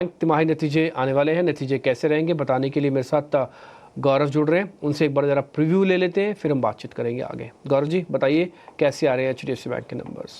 तिमाही नतीजे आने वाले हैं, नतीजे कैसे रहेंगे बताने के लिए मेरे साथ गौरव जुड़ रहे हैं। उनसे एक बार ज़रा प्रीव्यू ले लेते हैं, फिर हम बातचीत करेंगे आगे। गौरव जी बताइए कैसे आ रहे हैं HDFC बैंक के नंबर्स?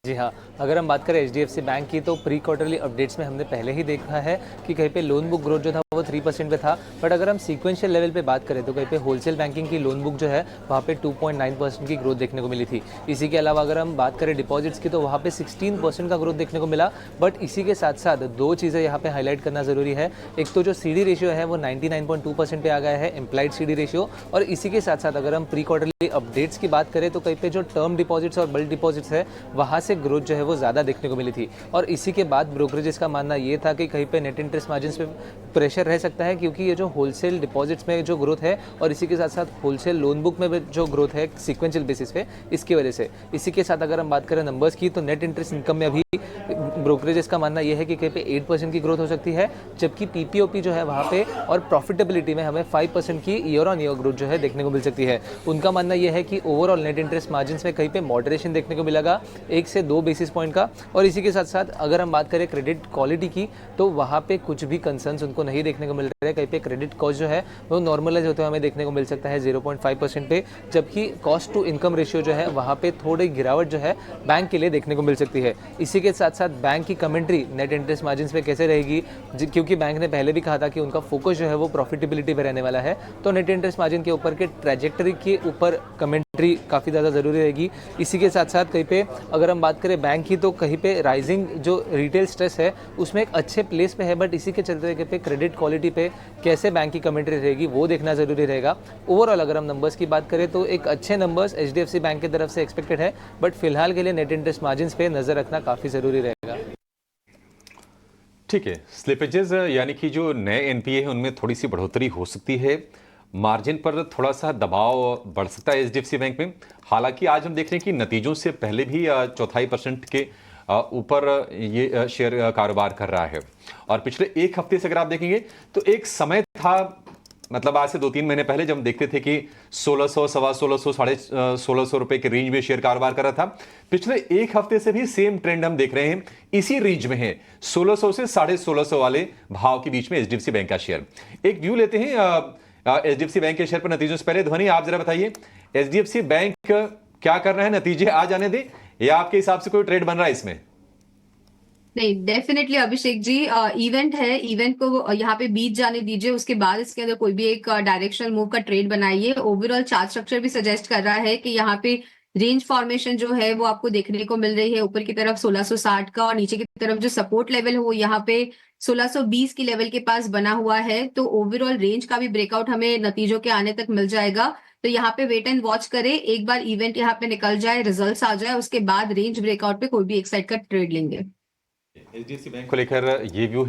जी हाँ, अगर हम बात करें HDFC बैंक की तो प्री क्वार्टरली अपडेट्स में हमने पहले ही देखा है कि कहीं पे लोन बुक ग्रोथ जो था वो 3% पे था। बट अगर हम सीक्वेंशियल लेवल पे बात करें तो कहीं पे होलसेल बैंकिंग की लोन बुक जो है वहाँ पे 2.9% की ग्रोथ देखने को मिली थी। इसी के अलावा अगर हम बात करें डिपॉजिट्स की तो वहाँ पे 16% का ग्रोथ देखने को मिला। बट इसी के साथ साथ दो चीज़ें यहाँ पे हाईलाइट करना ज़रूरी है। एक तो जो CD रेशियो है वो 99.2% पे आ गया है, इम्प्लाइड CD रेशियो। और इसी के साथ साथ अगर हम प्री क्वार्टरली अपडेट्स की बात करें तो कहीं पे जो टर्म डिपॉजिट्स और बल्क डिपॉजिट्स है वहाँ से ग्रोथ जो है वो ज़्यादा देखने को मिली थी। और इसी के बाद ब्रोकरेजेस का मानना ये था कि कहीं पे नेट इंटरेस्ट मार्जिन पे प्रेशर रह सकता है, क्योंकि ये जो होलसेल डिपॉजिट्स में जो ग्रोथ है और इसी के साथ साथ होलसेल लोन बुक में जो ग्रोथ है सीक्वेंशियल बेसिस पे, इसकी वजह से। इसी के साथ अगर हम बात करें नंबर्स की तो नेट इंटरेस्ट इनकम में अभी ब्रोकरेजेस का मानना यह है कि कहीं पे 8% की ग्रोथ हो सकती है, जबकि PPOP जो है वहाँ पे और प्रॉफिटेबिलिटी में हमें 5% की ईयर ऑन ईयर ग्रोथ जो है देखने को मिल सकती है। उनका मानना यह है कि ओवरऑल नेट इंटरेस्ट मार्जिन में कहीं पे मॉडरेशन देखने को मिलेगा 1 से 2 बेसिस पॉइंट का। और इसी के साथ साथ अगर हम बात करें क्रेडिट क्वालिटी की तो वहाँ पे कुछ भी कंसर्न्स उनको नहीं देखने को मिल रहे हैं। कहीं पे क्रेडिट कॉस्ट जो है वो नॉर्मलाइज होते हुए हमें देखने को मिल सकता है 0.5% पे, जबकि कॉस्ट टू इनकम रेशियो जो है वहाँ पे थोड़ी गिरावट जो है बैंक के लिए देखने को मिल सकती है। इसी के साथ साथ बैंक की कमेंट्री नेट इंटरेस्ट मार्जिन पे कैसे रहेगी, क्योंकि बैंक ने पहले भी कहा था कि उनका फोकस जो है वो प्रॉफिटेबिलिटी पे रहने वाला है, तो नेट इंटरेस्ट मार्जिन के ऊपर के ट्रैजेक्टरी के ऊपर कमेंट्री काफ़ी ज़्यादा ज़रूरी रहेगी। इसी के साथ साथ कहीं पे अगर हम बात करें बैंक की तो कहीं पे राइजिंग जो रिटेल स्ट्रेस है उसमें एक अच्छे प्लेस पे है, बट इसी के चलते कहीं पे क्रेडिट क्वालिटी पे कैसे बैंक की कमेंट्री रहेगी वो देखना ज़रूरी रहेगा। ओवरऑल अगर हम नंबर्स की बात करें तो एक अच्छे नंबर्स HDFC बैंक की तरफ से एक्सपेक्टेड है, बट फिलहाल के लिए नेट इंटरेस्ट मार्जिन पे नज़र रखना काफ़ी ज़रूरी रहेगा। ठीक है, स्लिपेजेस यानी कि जो नए NPA है उनमें थोड़ी सी बढ़ोतरी हो सकती है, मार्जिन पर थोड़ा सा दबाव बढ़ सकता है HDFC बैंक में। हालांकि आज हम देख रहे हैं कि नतीजों से पहले भी 0.25% के ऊपर ये शेयर कारोबार कर रहा है। और पिछले एक हफ्ते से अगर आप देखेंगे तो एक समय था, मतलब आज से 2-3 महीने पहले जब हम देखते थे कि 1600, सवा 1600, 1650 रुपए के रेंज में शेयर कारोबार कर रहा था। पिछले एक हफ्ते से भी सेम ट्रेंड हम देख रहे हैं, इसी रेंज में है, 1600 से 1650 वाले भाव के बीच में HDFC बैंक का शेयर। एक व्यू लेते हैं HDFC बैंक के शेयर पर नतीजों से पहले। ध्वनि आप जरा बताइए HDFC बैंक क्या कर रहा है, नतीजे आ जाने दें या आपके हिसाब से कोई ट्रेड बन रहा है इसमें? नहीं, डेफिनेटली अभिषेक जी, इवेंट है, इवेंट को यहाँ पे बीत जाने दीजिए, उसके बाद इसके अंदर कोई भी एक डायरेक्शनल मूव का ट्रेड बनाइए। ओवरऑल चार्ट स्ट्रक्चर भी सजेस्ट कर रहा है कि यहाँ पे रेंज फॉर्मेशन जो है वो आपको देखने को मिल रही है, ऊपर की तरफ 1660 का और नीचे की तरफ जो सपोर्ट लेवल है वो यहाँ पे 1620 की लेवल के पास बना हुआ है। तो ओवरऑल रेंज का भी ब्रेकआउट हमें नतीजों के आने तक मिल जाएगा। तो यहाँ पे वेट एंड वॉच करें, एक बार इवेंट यहाँ पे निकल जाए, रिजल्ट्स आ जाए, उसके बाद रेंज ब्रेकआउट पे कोई भी एक साइड का ट्रेड लेंगे। HDFC बैंक को लेकर ये व्यू